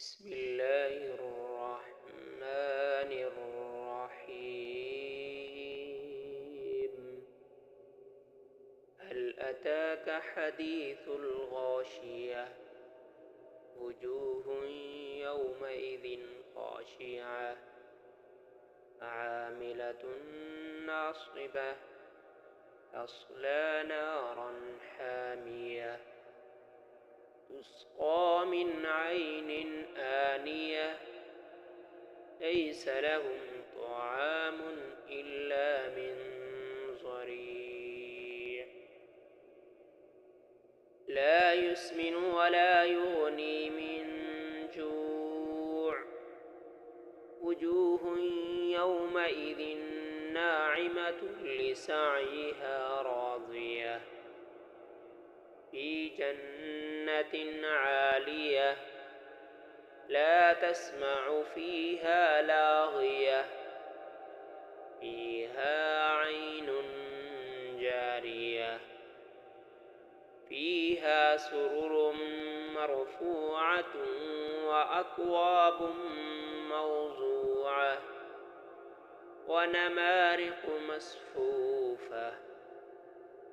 بسم الله الرحمن الرحيم. هل أتاك حديث الغاشية؟ وجوه يومئذ خاشعة عاملة ناصبة تصلى نارا حامية تسقى من عين آنية ليس لهم طعام إلا من ضريع لا يسمن ولا يغني من جوع وجوه يومئذ ناعمة لسعيها راضية في جنة عالية لا تسمع فيها لاغية فيها عين جارية فيها سرر مرفوعة وأكواب موضوعة ونمارق مصفوفة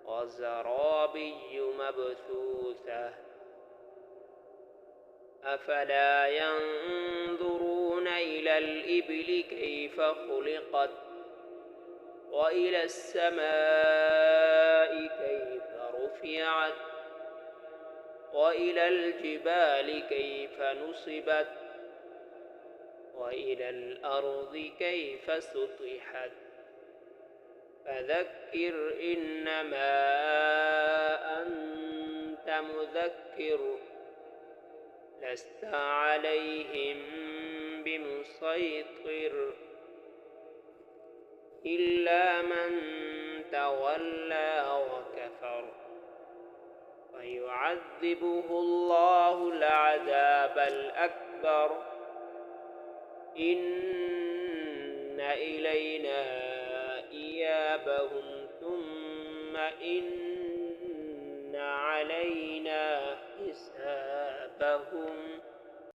وزرابي مبثوثة أفلا ينظرون إلى الإبل كيف خلقت وإلى السماء كيف رفعت وإلى الجبال كيف نصبت وإلى الأرض كيف سطحت فذكر إنما أنت مذكر لست عليهم بمسيطر إلا من تولى وكفر فيعذبه الله العذاب الأكبر إن إلينا إيابهم ثم إن علينا حسابهم